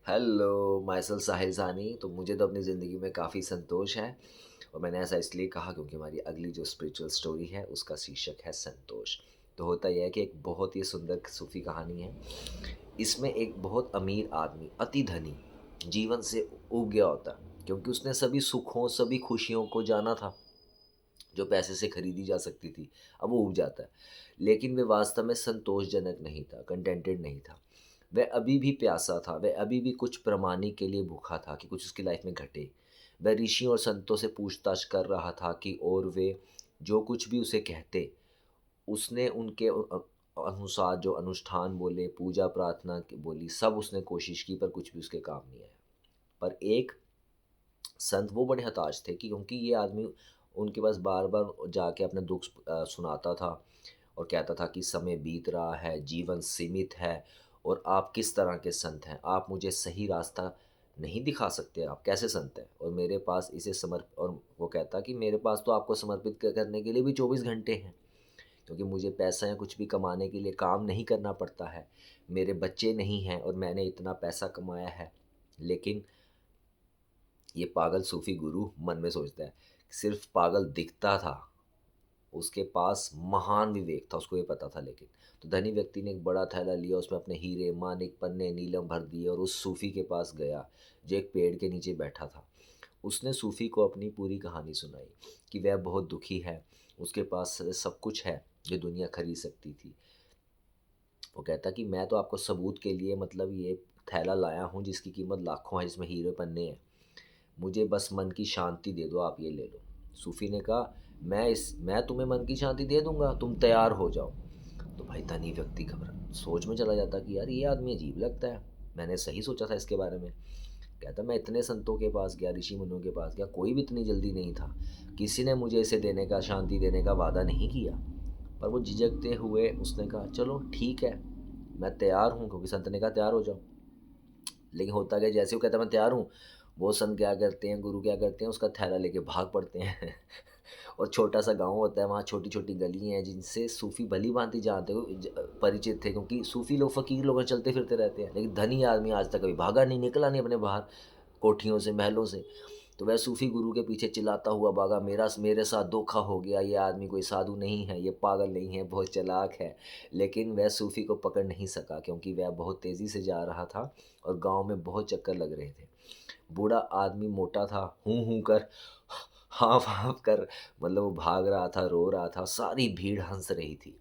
Hello, my self साहिल सानी। तो मुझे तो अपनी ज़िंदगी में काफ़ी संतोष है और मैंने ऐसा इसलिए कहा क्योंकि हमारी अगली जो स्पिरिचुअल स्टोरी है उसका शीर्षक है संतोष। तो होता यह है कि एक बहुत ही सुंदर सूफ़ी कहानी है। इसमें एक बहुत अमीर आदमी, अति धनी, जीवन से ऊब गया होता है क्योंकि उसने सभी सुखों, सभी खुशियों को जाना था जो पैसे से खरीदी जा सकती थी। अब वो ऊब जाता है। लेकिन वह वास्तव में संतोषजनक नहीं था, कंटेंटेड नहीं था। वह अभी भी प्यासा था, वह अभी भी कुछ प्रमाणी के लिए भूखा था कि कुछ उसकी लाइफ में घटे। वह ऋषियों और संतों से पूछताछ कर रहा था कि और वे जो कुछ भी उसे कहते, उसने उनके अनुसार जो अनुष्ठान बोले, पूजा प्रार्थना बोली, सब उसने कोशिश की पर कुछ भी उसके काम नहीं आया। पर एक संत वो बड़े हताश थे कि क्योंकि ये आदमी उनके पास बार-बार जाके अपने दुःख सुनाता था और कहता था कि समय बीत रहा है, जीवन सीमित है और आप किस तरह के संत हैं? आप मुझे सही रास्ता नहीं दिखा सकते, आप कैसे संत हैं? और मेरे पास इसे और वो कहता कि मेरे पास तो आपको समर्पित करने के लिए भी 24 घंटे हैं, क्योंकि मुझे पैसा या कुछ भी कमाने के लिए काम नहीं करना पड़ता है। मेरे बच्चे नहीं हैं और मैंने इतना पैसा कमाया है। लेकिन ये पागल सूफ़ी गुरु मन में सोचता है, सिर्फ़ पागल दिखता था, उसके पास महान विवेक था, उसको ये पता था लेकिन। तो धनी व्यक्ति ने एक बड़ा थैला लिया, उसमें अपने हीरे, मानिक, पन्ने, नीलम भर दिए और उस सूफ़ी के पास गया, जो एक पेड़ के नीचे बैठा था। उसने सूफ़ी को अपनी पूरी कहानी सुनाई कि वह बहुत दुखी है, उसके पास सब कुछ है, जो दुनिया खरीद सकती थी। वो कहता कि मैं तो आपको सबूत के लिए मतलब ये थैला लाया हूँ जिसकी कीमत लाखों है, जिसमें हीरे पन्ने हैं। मुझे बस मन की शांति दे दो, आप ये ले लो। सूफ़ी ने कहा, मैं तुम्हें मन की शांति दे दूँगा, तुम तैयार हो जाओ। तो भाई धनी व्यक्ति घबरा सोच में चला जाता कि यार ये आदमी अजीब लगता है, मैंने सही सोचा था इसके बारे में। कहता मैं इतने संतों के पास गया, ऋषि मुनियों के पास गया, कोई भी इतनी जल्दी नहीं था। किसी ने मुझे इसे देने का, शांति देने का वादा नहीं किया। पर वो झिझकते हुए उसने कहा, चलो ठीक है, मैं तैयार हूँ, क्योंकि संत ने कहा तैयार हो जाओ। लेकिन होता क्या, जैसे वो कहता है मैं तैयार हूँ, वो संत क्या करते हैं, गुरु क्या करते हैं, उसका थैला लेके भाग पड़ते हैं। और छोटा-सा गाँव होता है, वहाँ छोटी-छोटी गली हैं जिनसे सूफ़ी भली-भाँति जानते हो परिचित थे, क्योंकि सूफ़ी लोग, फ़कीर लोग चलते-फिरते रहते हैं। लेकिन धनी आदमी आज तक कभी भागा नहीं, निकला नहीं अपने बाहर कोठियों से, महलों से। तो वह सूफ़ी गुरु के पीछे चिल्लाता हुआ भागा, मेरे साथ धोखा हो गया, ये आदमी कोई साधु नहीं है, ये पागल नहीं है, बहुत चालाक है। लेकिन वह सूफ़ी को पकड़ नहीं सका क्योंकि वह बहुत तेज़ी से जा रहा था और गाँव में बहुत चक्कर लग रहे थे। बूढ़ा आदमी मोटा था, हूँ-हूँ कर, हाँफ-हाँफ कर, मतलब वो भाग रहा था, रो रहा था, सारी भीड़ हँस रही थी।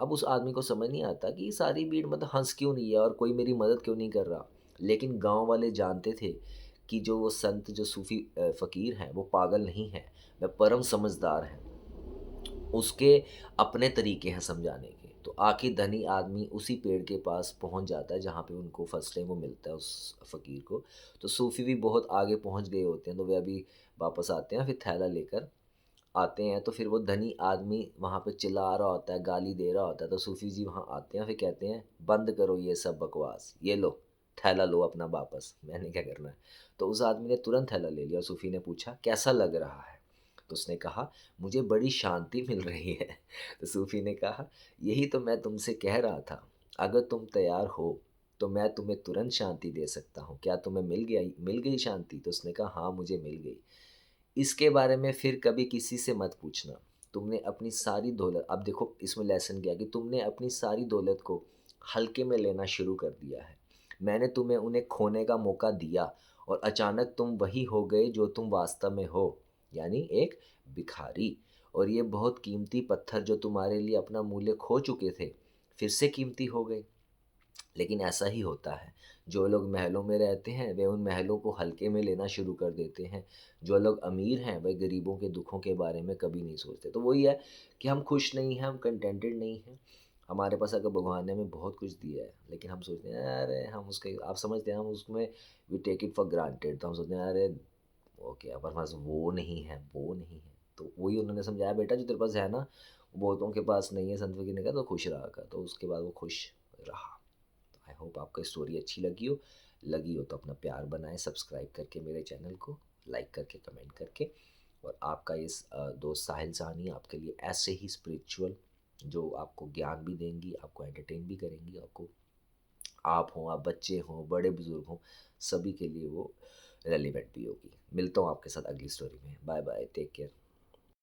अब उस आदमी को समझ नहीं आता कि ये सारी भीड़ मतलब हँस क्यों रही है और कोई मेरी मदद क्यों नहीं कर रहा। लेकिन गाँव वाले जानते थे कि जो वो संत, जो सूफ़ी फ़कीर हैं, वो पागल नहीं हैं, वह परम समझदार हैं। उसके अपने तरीके हैं समझाने के। तो आखिर धनी आदमी उसी पेड़ के पास पहुँच जाता है जहाँ पे उनको फर्स्ट टाइम वो मिलता है उस फ़कीर को। तो सूफ़ी भी बहुत आगे पहुँच गए होते हैं, तो वे अभी वापस आते हैं, फिर थैला लेकर आते हैं। तो फिर वो धनी आदमी वहाँ पे चिल्ला रहा होता है, गाली दे रहा होता है, तो सूफ़ी जी वहाँ आते हैं, फिर कहते हैं, "बंद करो ये सब बकवास, ये लो, थैला लो अपना वापस, मैंने क्या करना है।" तो उस आदमी ने तुरंत थैला ले लिया और सूफ़ी ने पूछा, "कैसा लग रहा है?" तो उसने कहा, "मुझे बड़ी शांति मिल रही है।" तो सूफ़ी ने कहा, "यही तो मैं तुमसे कह रहा था, अगर तुम तैयार हो, तो मैं तुम्हें तुरंत शांति दे सकता हूँ। क्या तुम्हें मिल गई शांति?" तो उसने कहा, "हाँ, मुझे मिल गई।" इसके बारे में फिर कभी किसी से मत पूछना। तुमने अपनी सारी दौलत, अब देखो इसमें लेसन क्या है कि तुमने अपनी सारी दौलत को हल्के में लेना शुरू कर दिया है। मैंने तुम्हें उन्हें खोने का मौका दिया और अचानक तुम वही हो गए जो तुम वास्तव में हो, यानी एक भिखारी। और ये बहुत कीमती पत्थर जो तुम्हारे लिए अपना मूल्य खो चुके थे, फिर से कीमती हो गए। लेकिन ऐसा ही होता है। जो लोग महलों में रहते हैं, वे उन महलों को हल्के में लेना शुरू कर देते हैं। जो लोग अमीर हैं, वह गरीबों के दुखों के बारे में कभी नहीं सोचते। तो वही है कि हम खुश नहीं हैं, हम कंटेंटेड नहीं हैं। हमारे पास अगर भगवान ने हमें बहुत कुछ दिया है, लेकिन हम सोचते हैं, अरे हम उसके, आप समझते हैं, हम उसमें we take it for granted. तो हम सोचते हैं, अरे ओके, हमारे पास वो नहीं है, वो नहीं है। तो वही उन्होंने समझाया, बेटा जो तेरे पास है ना, वो बहुतों के पास नहीं है। संत फकीर ने कहा तो खुश रहा कर। तो उसके बाद वो खुश रहा। आई होप आपको स्टोरी अच्छी लगी हो तो अपना प्यार बनाएं, सब्सक्राइब करके मेरे चैनल को, लाइक करके, कमेंट करके। और आपका इस दोस्त साहिल साहनी आपके लिए ऐसे ही स्पिरिचुअल, जो आपको ज्ञान भी देंगी, आपको एंटरटेन भी करेंगी, आपको आप हों, आप बच्चे हों, बड़े-बुज़ुर्ग हों, सभी के लिए वो रेलेवेंट भी होगी। मिलता हूँ आपके साथ अगली स्टोरी में। Bye bye, take care.